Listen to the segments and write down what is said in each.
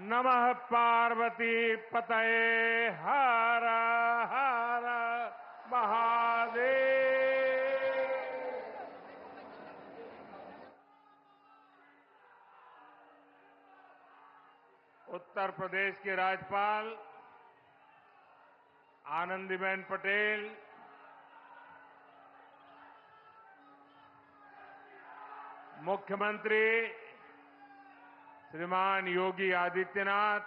नमः पार्वती पतये हर हर महादेव। उत्तर प्रदेश के राज्यपाल आनंदीबेन पटेल, मुख्यमंत्री श्रीमान योगी आदित्यनाथ,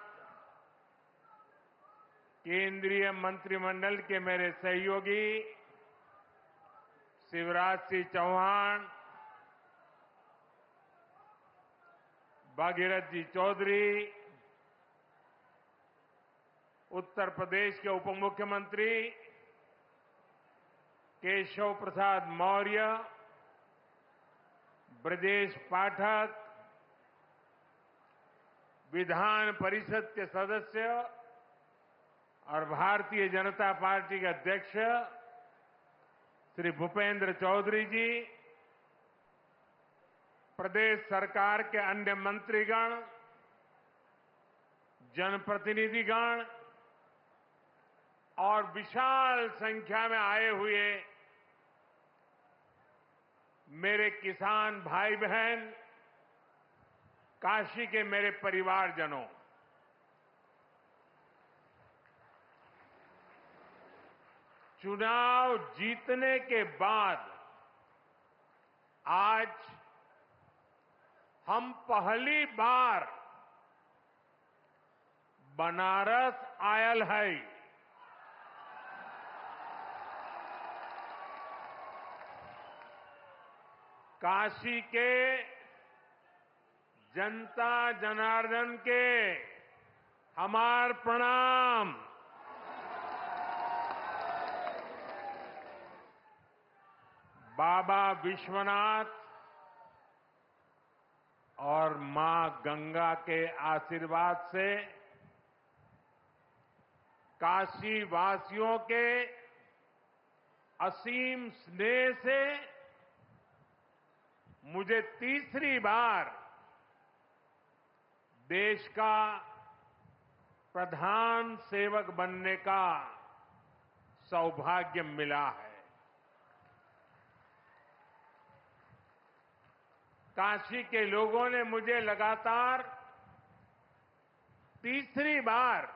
केंद्रीय मंत्रिमंडल के मेरे सहयोगी शिवराज सिंह चौहान, भागीरथ जी चौधरी, उत्तर प्रदेश के उप मुख्यमंत्री केशव प्रसाद मौर्य, ब्रजेश पाठक, विधान परिषद के सदस्य और भारतीय जनता पार्टी के अध्यक्ष श्री भूपेंद्र चौधरी जी, प्रदेश सरकार के अन्य मंत्रीगण, जनप्रतिनिधिगण और विशाल संख्या में आए हुए मेरे किसान भाई बहन, काशी के मेरे परिवारजनों, चुनाव जीतने के बाद आज हम पहली बार बनारस आयल है। काशी के जनता जनार्दन के हमार प्रणाम। बाबा विश्वनाथ और मां गंगा के आशीर्वाद से काशी वासियों के असीम स्नेह से मुझे तीसरी बार देश का प्रधान सेवक बनने का सौभाग्य मिला है। काशी के लोगों ने मुझे लगातार तीसरी बार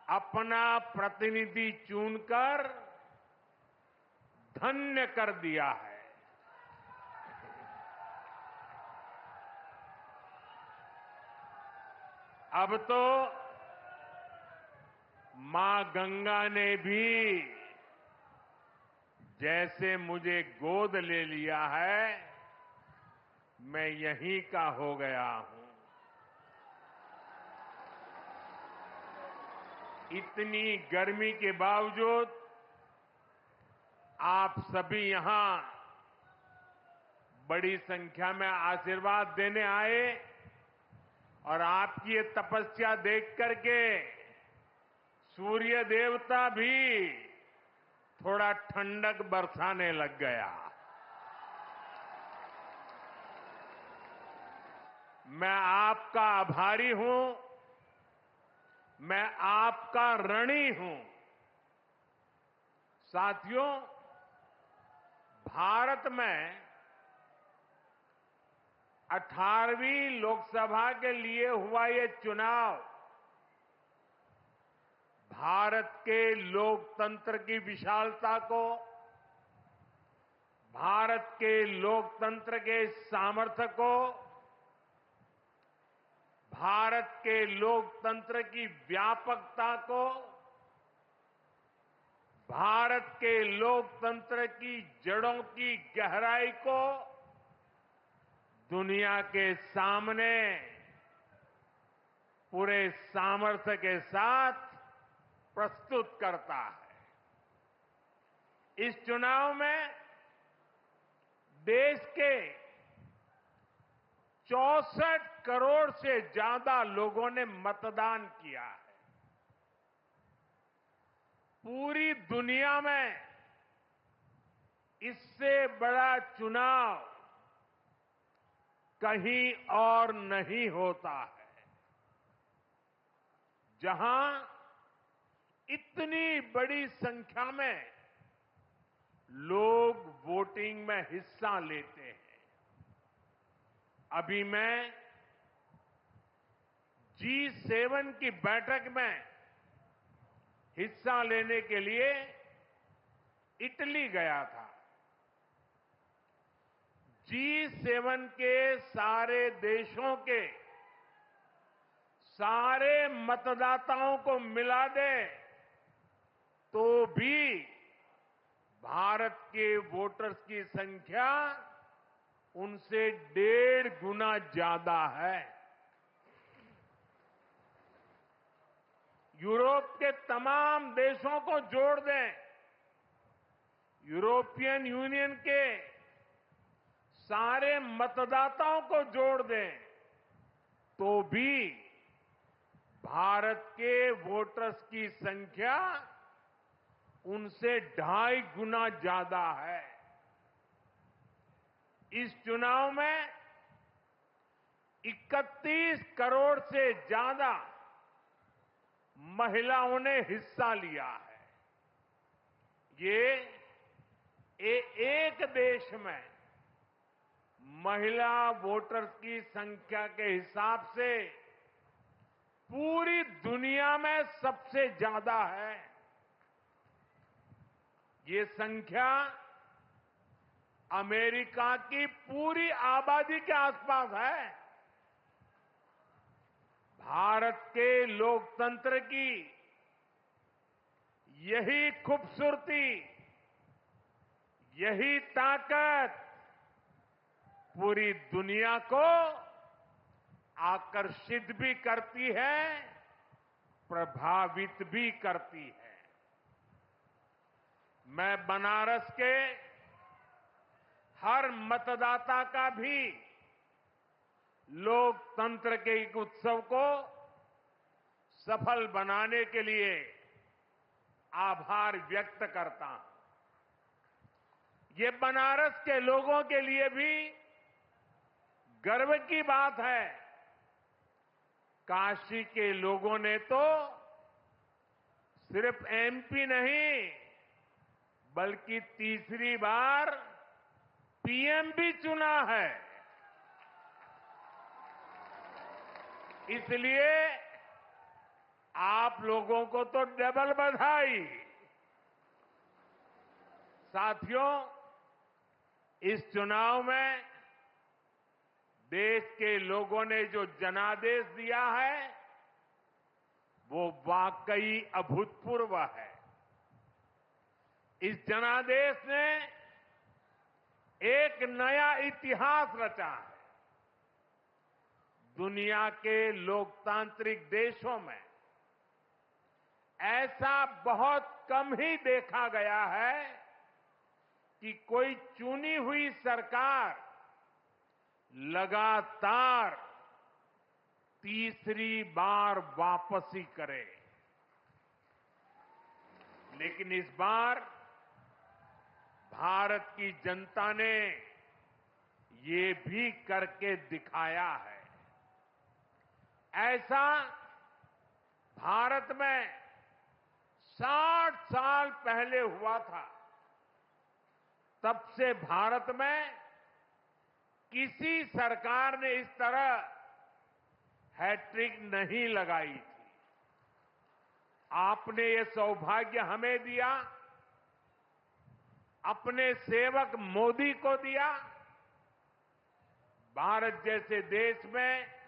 अपना प्रतिनिधि चुनकर धन्य कर दिया है। अब तो मां गंगा ने भी जैसे मुझे गोद ले लिया है, मैं यहीं का हो गया हूं। इतनी गर्मी के बावजूद आप सभी यहां बड़ी संख्या में आशीर्वाद देने आए और आपकी ये तपस्या देख करके सूर्य देवता भी थोड़ा ठंडक बरसाने लग गया। मैं आपका आभारी हूं, मैं आपका ऋणी हूं। साथियों, भारत में 18वीं लोकसभा के लिए हुआ ये चुनाव भारत के लोकतंत्र की विशालता को, भारत के लोकतंत्र के सामर्थ्य को, भारत के लोकतंत्र की व्यापकता को, भारत के लोकतंत्र की जड़ों की गहराई को दुनिया के सामने पूरे सामर्थ्य के साथ प्रस्तुत करता है। इस चुनाव में देश के 64 करोड़ से ज्यादा लोगों ने मतदान किया है। पूरी दुनिया में इससे बड़ा चुनाव कहीं और नहीं होता है। जहां इतनी बड़ी संख्या में लोग वोटिंग में हिस्सा लेते हैं। अभी मैं G7 की बैठक में हिस्सा लेने के लिए इटली गया था। G7 के सारे देशों के सारे मतदाताओं को मिला दे तो भी भारत के वोटर्स की संख्या उनसे 1.5 गुना ज्यादा है। यूरोप के तमाम देशों को जोड़ दें, यूरोपियन यूनियन के सारे मतदाताओं को जोड़ दें तो भी भारत के वोटर्स की संख्या उनसे 2.5 गुना ज्यादा है। इस चुनाव में 31 करोड़ से ज्यादा महिलाओं ने हिस्सा लिया है। ये एक देश में महिला वोटर्स की संख्या के हिसाब से पूरी दुनिया में सबसे ज्यादा है। ये संख्या अमेरिका की पूरी आबादी के आसपास है। भारत के लोकतंत्र की यही खूबसूरती, यही ताकत पूरी दुनिया को आकर्षित भी करती है, प्रभावित भी करती है। मैं बनारस के हर मतदाता का भी लोकतंत्र के एक उत्सव को सफल बनाने के लिए आभार व्यक्त करता हूं। ये बनारस के लोगों के लिए भी गर्व की बात है। काशी के लोगों ने तो सिर्फ MP नहीं बल्कि तीसरी बार PM भी चुना है। इसलिए आप लोगों को तो डबल बधाई। साथियों, इस चुनाव में देश के लोगों ने जो जनादेश दिया है वो वाकई अभूतपूर्व है। इस जनादेश ने एक नया इतिहास रचा है। दुनिया के लोकतांत्रिक देशों में ऐसा बहुत कम ही देखा गया है कि कोई चुनी हुई सरकार लगातार तीसरी बार वापसी करे। लेकिन इस बार भारत की जनता ने ये भी करके दिखाया है। ऐसा भारत में 60 साल पहले हुआ था। तब से भारत में किसी सरकार ने इस तरह हैट्रिक नहीं लगाई थी। आपने ये सौभाग्य हमें दिया, अपने सेवक मोदी को दिया। भारत जैसे देश में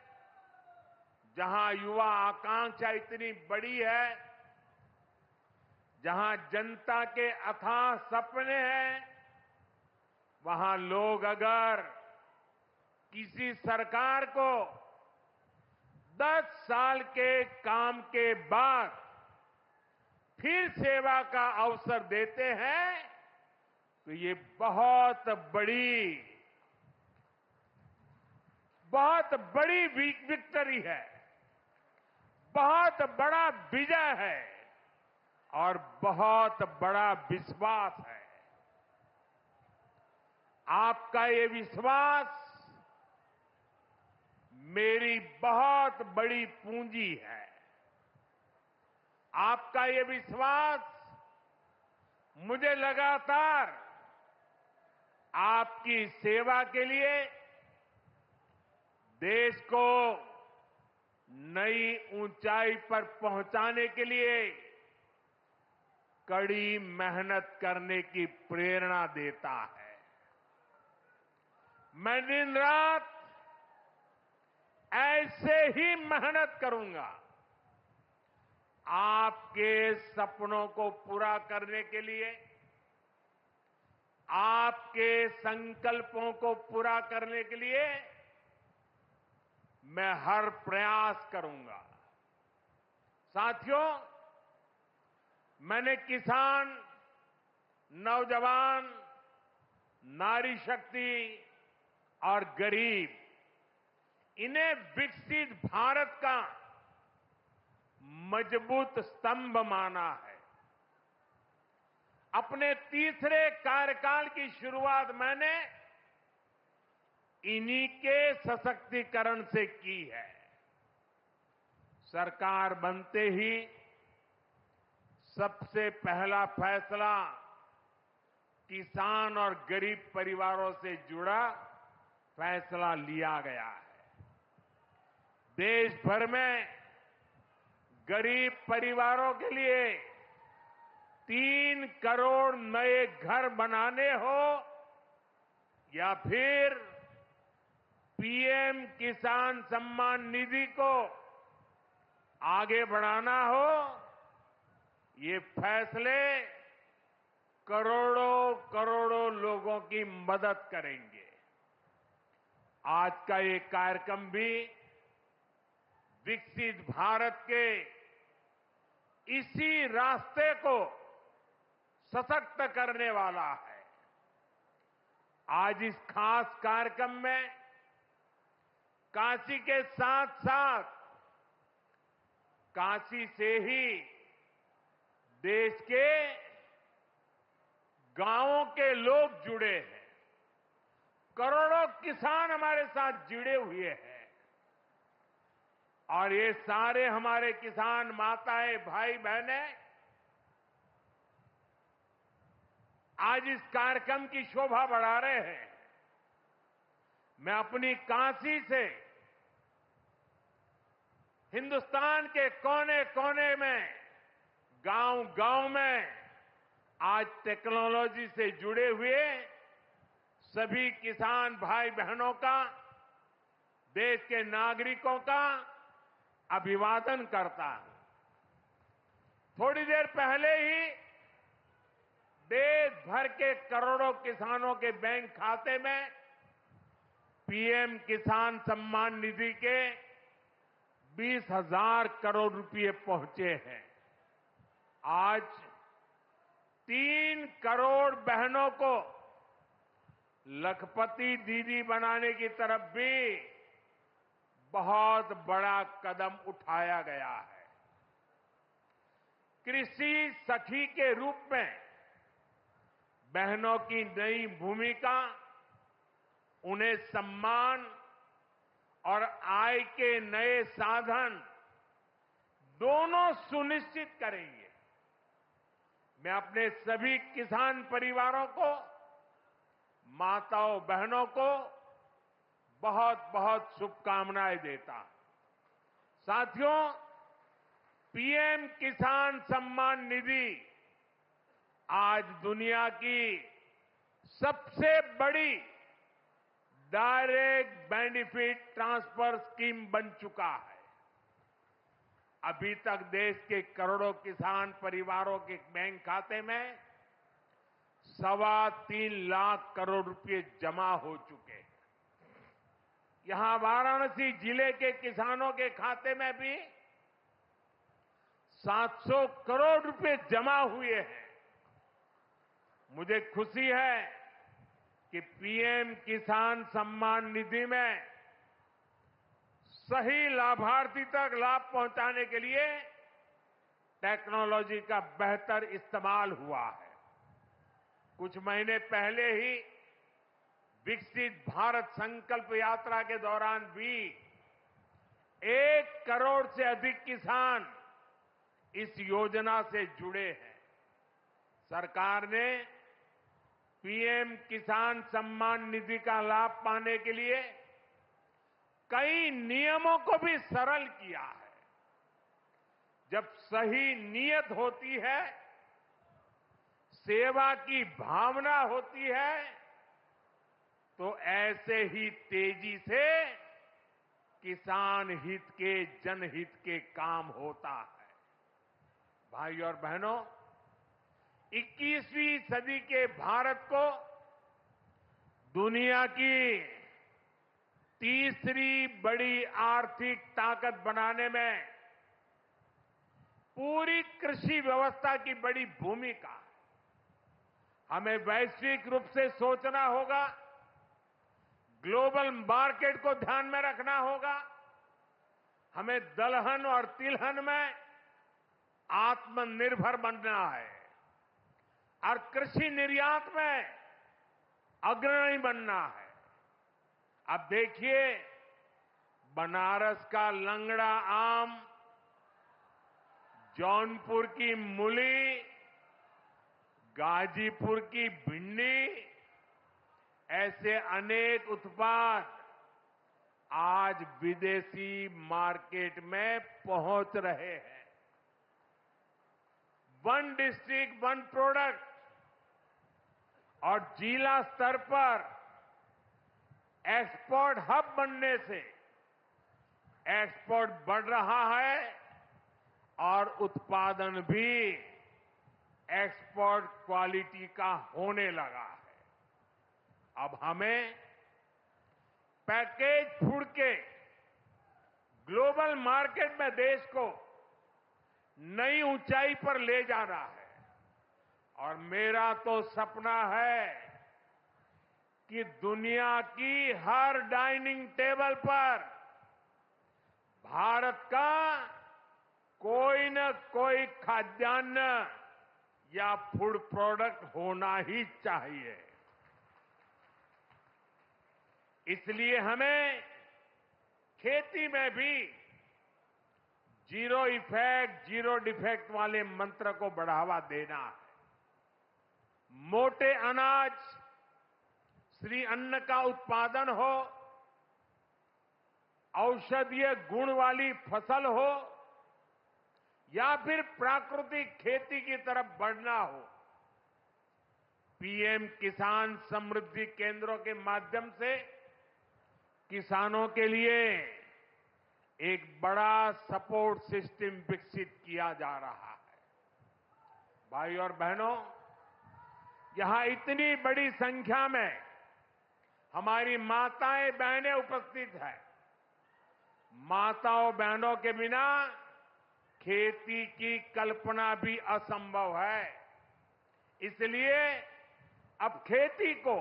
जहां युवा आकांक्षा इतनी बड़ी है, जहां जनता के अथाह सपने हैं, वहां लोग अगर किसी सरकार को 10 साल के काम के बाद फिर सेवा का अवसर देते हैं तो ये बहुत बड़ी विक्ट्री है, बहुत बड़ा विजय है और बहुत बड़ा विश्वास है। आपका ये विश्वास मेरी बहुत बड़ी पूंजी है। आपका ये विश्वास मुझे लगातार आपकी सेवा के लिए देश को नई ऊंचाई पर पहुंचाने के लिए कड़ी मेहनत करने की प्रेरणा देता है। मैं दिन रात ऐसे ही मेहनत करूंगा आपके सपनों को पूरा करने के लिए, आपके संकल्पों को पूरा करने के लिए मैं हर प्रयास करूंगा। साथियों, मैंने किसान, नौजवान, नारी शक्ति और गरीब, इन्हें विकसित भारत का मजबूत स्तंभ माना है। अपने तीसरे कार्यकाल की शुरुआत मैंने इन्हीं के सशक्तिकरण से की है। सरकार बनते ही सबसे पहला फैसला किसान और गरीब परिवारों से जुड़ा फैसला लिया गया है। देश भर में गरीब परिवारों के लिए 3 करोड़ नए घर बनाने हो या फिर पीएम किसान सम्मान निधि को आगे बढ़ाना हो, ये फैसले करोड़ों करोड़ों लोगों की मदद करेंगे। आज का ये कार्यक्रम भी विकसित भारत के इसी रास्ते को सशक्त करने वाला है। आज इस खास कार्यक्रम में काशी के साथ साथ काशी से ही देश के गांवों के लोग जुड़े हैं। करोड़ों किसान हमारे साथ जुड़े हुए हैं और ये सारे हमारे किसान माताएं, भाई बहनें आज इस कार्यक्रम की शोभा बढ़ा रहे हैं। मैं अपनी काशी से हिंदुस्तान के कोने कोने में, गांव गांव में आज टेक्नोलॉजी से जुड़े हुए सभी किसान भाई बहनों का, देश के नागरिकों का अभिवादन करता हूं। थोड़ी देर पहले ही देश भर के करोड़ों किसानों के बैंक खाते में पीएम किसान सम्मान निधि के 20,000 करोड़ रुपए पहुंचे हैं। आज 3 करोड़ बहनों को लखपति दीदी बनाने की तरफ भी बहुत बड़ा कदम उठाया गया है। कृषि सखी के रूप में बहनों की नई भूमिका उन्हें सम्मान और आय के नए साधन दोनों सुनिश्चित करेंगे। मैं अपने सभी किसान परिवारों को, माताओं बहनों को बहुत बहुत शुभकामनाएं देता हूं। साथियों, पीएम किसान सम्मान निधि आज दुनिया की सबसे बड़ी डायरेक्ट बेनिफिट ट्रांसफर स्कीम बन चुका है। अभी तक देश के करोड़ों किसान परिवारों के बैंक खाते में 3.25 लाख करोड़ रुपए जमा हो चुके हैं। यहां वाराणसी जिले के किसानों के खाते में भी 700 करोड़ रुपए जमा हुए हैं। मुझे खुशी है कि पीएम किसान सम्मान निधि में सही लाभार्थी तक लाभ पहुंचाने के लिए टेक्नोलॉजी का बेहतर इस्तेमाल हुआ है। कुछ महीने पहले ही विकसित भारत संकल्प यात्रा के दौरान भी 1 करोड़ से अधिक किसान इस योजना से जुड़े हैं। सरकार ने पीएम किसान सम्मान निधि का लाभ पाने के लिए कई नियमों को भी सरल किया है। जब सही नीयत होती है, सेवा की भावना होती है, तो ऐसे ही तेजी से किसान हित के, जनहित के काम होता है। भाई और बहनों, 21वीं सदी के भारत को दुनिया की तीसरी बड़ी आर्थिक ताकत बनाने में पूरी कृषि व्यवस्था की बड़ी भूमिका है। हमें वैश्विक रूप से सोचना होगा, ग्लोबल मार्केट को ध्यान में रखना होगा। हमें दलहन और तिलहन में आत्मनिर्भर बनना है और कृषि निर्यात में अग्रणी बनना है। अब देखिए, बनारस का लंगड़ा आम, जौनपुर की मूली, गाजीपुर की भिंडी, ऐसे अनेक उत्पाद आज विदेशी मार्केट में पहुंच रहे हैं। वन डिस्ट्रिक्ट वन प्रोडक्ट और जिला स्तर पर एक्सपोर्ट हब बनने से एक्सपोर्ट बढ़ रहा है और उत्पादन भी एक्सपोर्ट क्वालिटी का होने लगा है। अब हमें पैकेज फूड के ग्लोबल मार्केट में देश को नई ऊंचाई पर ले जाना है और मेरा तो सपना है कि दुनिया की हर डाइनिंग टेबल पर भारत का कोई न कोई खाद्यान्न या फूड प्रोडक्ट होना ही चाहिए। इसलिए हमें खेती में भी जीरो इफेक्ट, जीरो डिफेक्ट वाले मंत्र को बढ़ावा देना है। मोटे अनाज, श्री अन्न का उत्पादन हो, औषधीय गुण वाली फसल हो या फिर प्राकृतिक खेती की तरफ बढ़ना हो, पीएम किसान समृद्धि केंद्रों के माध्यम से किसानों के लिए एक बड़ा सपोर्ट सिस्टम विकसित किया जा रहा है। भाई और बहनों, यहां इतनी बड़ी संख्या में हमारी माताएं बहनें उपस्थित हैं। माताओं बहनों के बिना खेती की कल्पना भी असंभव है। इसलिए अब खेती को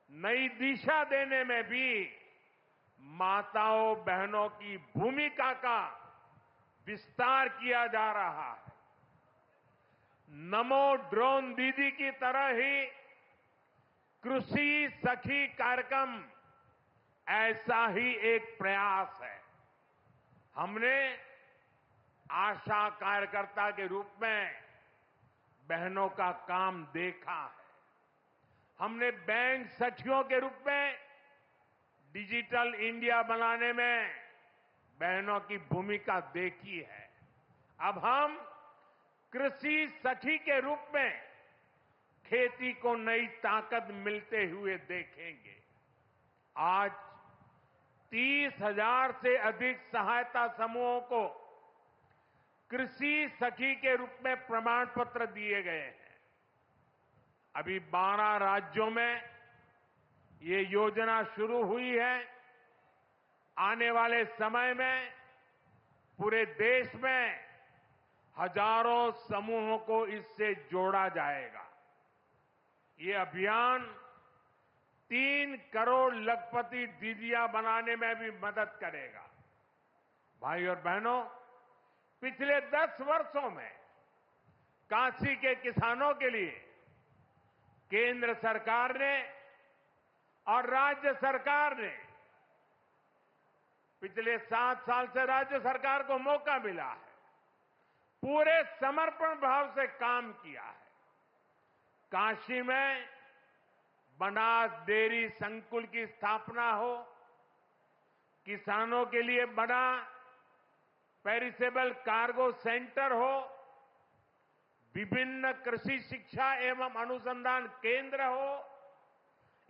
नई दिशा देने में भी माताओं बहनों की भूमिका का विस्तार किया जा रहा है। नमो ड्रोन दीदी की तरह ही कृषि सखी कार्यक्रम ऐसा ही एक प्रयास है। हमने आशा कार्यकर्ता के रूप में बहनों का काम देखा है। हमने बैंक सखियों के रूप में डिजिटल इंडिया बनाने में बहनों की भूमिका देखी है। अब हम कृषि सखी के रूप में खेती को नई ताकत मिलते हुए देखेंगे। आज 30,000 से अधिक सहायता समूहों को कृषि सखी के रूप में प्रमाण पत्र दिए गए हैं। अभी 12 राज्यों में ये योजना शुरू हुई है। आने वाले समय में पूरे देश में हजारों समूहों को इससे जोड़ा जाएगा। ये अभियान 3 करोड़ लखपति दीदियां बनाने में भी मदद करेगा। भाई और बहनों, पिछले 10 वर्षों में काशी के किसानों के लिए केंद्र सरकार ने और राज्य सरकार ने, पिछले 7 साल से राज्य सरकार को मौका मिला है, पूरे समर्पण भाव से काम किया है। काशी में बनास डेयरी संकुल की स्थापना हो, किसानों के लिए बना पेरिसेबल कार्गो सेंटर हो, विभिन्न कृषि शिक्षा एवं अनुसंधान केंद्र हो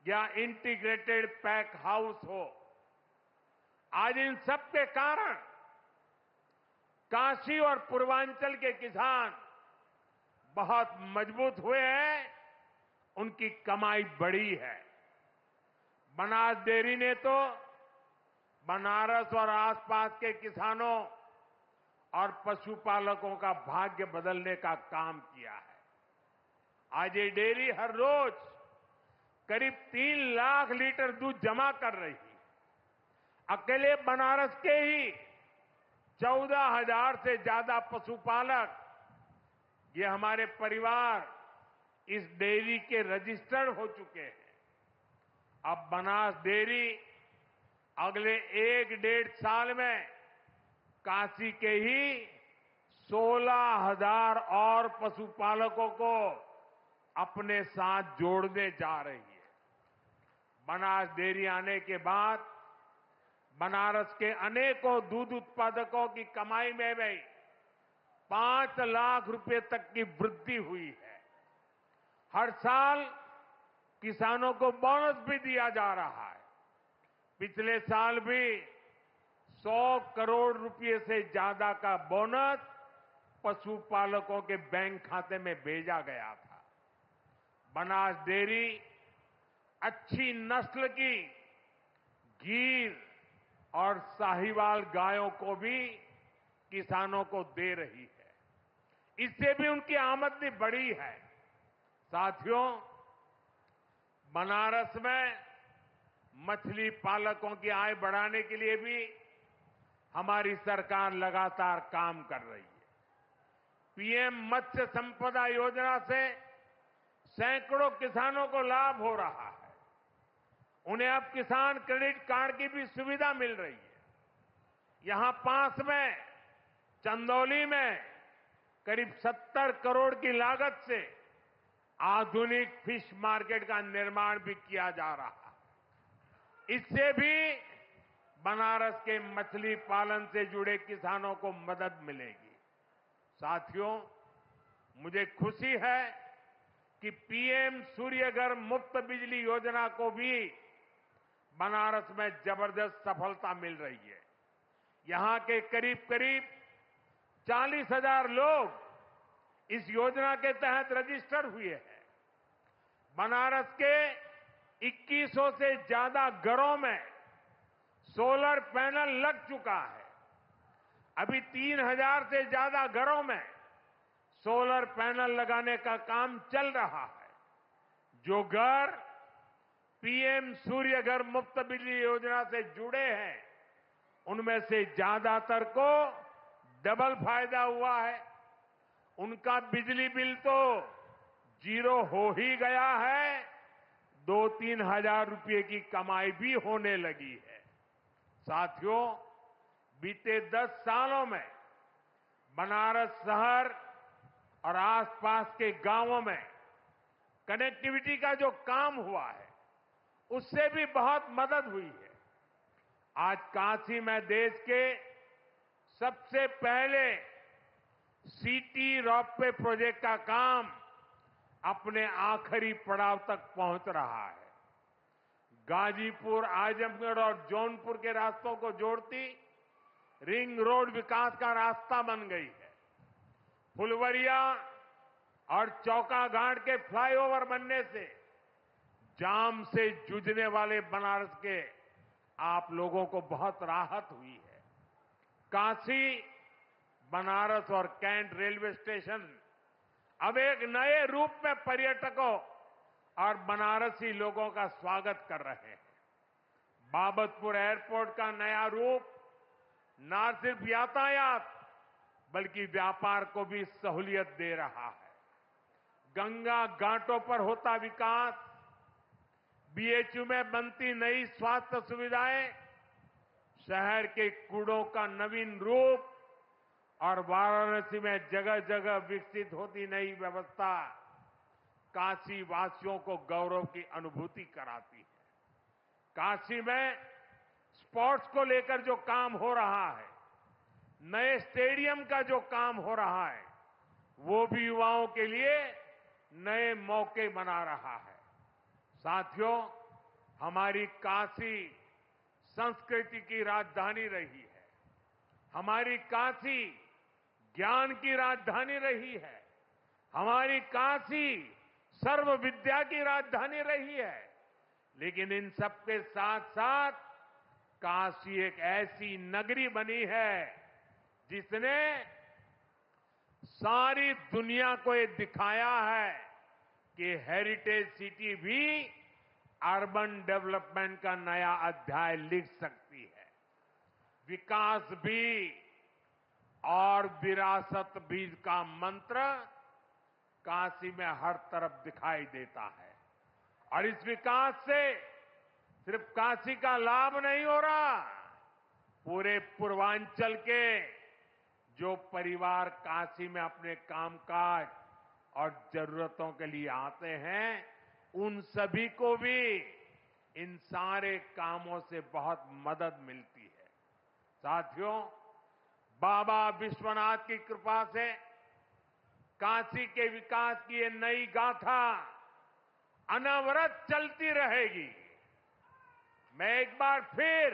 या इंटीग्रेटेड पैक हाउस हो, आज इन सब के कारण काशी और पूर्वांचल के किसान बहुत मजबूत हुए हैं, उनकी कमाई बढ़ी है। बनास डेयरी ने तो बनारस और आसपास के किसानों और पशुपालकों का भाग्य बदलने का काम किया है। आज ये डेयरी हर रोज करीब 3 लाख लीटर दूध जमा कर रही है। अकेले बनारस के ही 14,000 से ज्यादा पशुपालक, ये हमारे परिवार इस डेयरी के रजिस्टर्ड हो चुके हैं। अब बनास डेयरी अगले 1-1.5 साल में काशी के ही 16,000 और पशुपालकों को अपने साथ जोड़ने जा रही है। बनास डेयरी आने के बाद बनारस के अनेकों दूध उत्पादकों की कमाई में भी 5 लाख रुपए तक की वृद्धि हुई है। हर साल किसानों को बोनस भी दिया जा रहा है। पिछले साल भी 100 करोड़ रुपए से ज्यादा का बोनस पशुपालकों के बैंक खाते में भेजा गया था। बनास डेयरी अच्छी नस्ल की गीर और साहिवाल गायों को भी किसानों को दे रही है। इससे भी उनकी आमदनी बढ़ी है। साथियों, बनारस में मछली पालकों की आय बढ़ाने के लिए भी हमारी सरकार लगातार काम कर रही है। पीएम मत्स्य संपदा योजना से सैकड़ों किसानों को लाभ हो रहा है। उन्हें अब किसान क्रेडिट कार्ड की भी सुविधा मिल रही है। यहां पास में चंदौली में करीब 70 करोड़ की लागत से आधुनिक फिश मार्केट का निर्माण भी किया जा रहा है। इससे भी बनारस के मछली पालन से जुड़े किसानों को मदद मिलेगी। साथियों, मुझे खुशी है कि पीएम सूर्यघर मुफ्त बिजली योजना को भी बनारस में जबरदस्त सफलता मिल रही है। यहां के करीब 40,000 लोग इस योजना के तहत रजिस्टर हुए हैं। बनारस के 2100 से ज्यादा घरों में सोलर पैनल लग चुका है। अभी 3,000 से ज्यादा घरों में सोलर पैनल लगाने का काम चल रहा है। जो घर पीएम सूर्यघर मुफ्त बिजली योजना से जुड़े हैं, उनमें से ज्यादातर को डबल फायदा हुआ है। उनका बिजली बिल तो 0 हो ही गया है, 2-3 हजार रुपये की कमाई भी होने लगी है। साथियों, बीते 10 सालों में बनारस शहर और आसपास के गांवों में कनेक्टिविटी का जो काम हुआ है, उससे भी बहुत मदद हुई है। आज काशी में देश के सबसे पहले सिटी रोपवे प्रोजेक्ट का काम अपने आखिरी पड़ाव तक पहुंच रहा है। गाजीपुर, आजमगढ़ और जौनपुर के रास्तों को जोड़ती रिंग रोड विकास का रास्ता बन गई है। फुलवरिया और चौका घाट के फ्लाईओवर बनने से जाम से जूझने वाले बनारस के आप लोगों को बहुत राहत हुई है। काशी, बनारस और कैंट रेलवे स्टेशन अब एक नए रूप में पर्यटकों और बनारसी लोगों का स्वागत कर रहे हैं। बाबतपुर एयरपोर्ट का नया रूप न सिर्फ यातायात बल्कि व्यापार को भी सहूलियत दे रहा है। गंगा घाटों पर होता विकास, बीएचयू में बनती नई स्वास्थ्य सुविधाएं, शहर के कूड़ों का नवीन रूप और वाराणसी में जगह जगह विकसित होती नई व्यवस्था काशी वासियों को गौरव की अनुभूति कराती है। काशी में स्पोर्ट्स को लेकर जो काम हो रहा है, नए स्टेडियम का जो काम हो रहा है, वो भी युवाओं के लिए नए मौके बना रहा है। साथियों, हमारी काशी संस्कृति की राजधानी रही है। हमारी काशी ज्ञान की राजधानी रही है। हमारी काशी सर्व विद्या की राजधानी रही है। लेकिन इन सबके साथ साथ काशी एक ऐसी नगरी बनी है जिसने सारी दुनिया को ये दिखाया है कि हेरिटेज सिटी भी अर्बन डेवलपमेंट का नया अध्याय लिख सकती है। विकास भी और विरासत भी का मंत्र काशी में हर तरफ दिखाई देता है। और इस विकास से सिर्फ काशी का लाभ नहीं हो रहा, पूरे पूर्वांचल के जो परिवार काशी में अपने कामकाज और जरूरतों के लिए आते हैं, उन सभी को भी इन सारे कामों से बहुत मदद मिलती है। साथियों, बाबा विश्वनाथ की कृपा से काशी के विकास की ये नई गाथा अनवरत चलती रहेगी। मैं एक बार फिर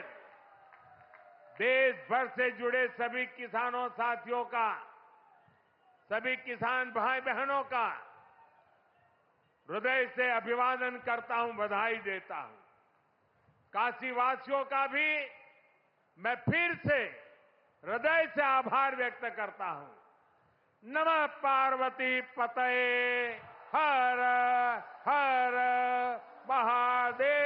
देश भर से जुड़े सभी किसानों साथियों का, सभी किसान भाई बहनों का हृदय से अभिवादन करता हूं, बधाई देता हूं। काशीवासियों का भी मैं फिर से हृदय से आभार व्यक्त करता हूं। नमः पार्वती पतये हर हर महादेव।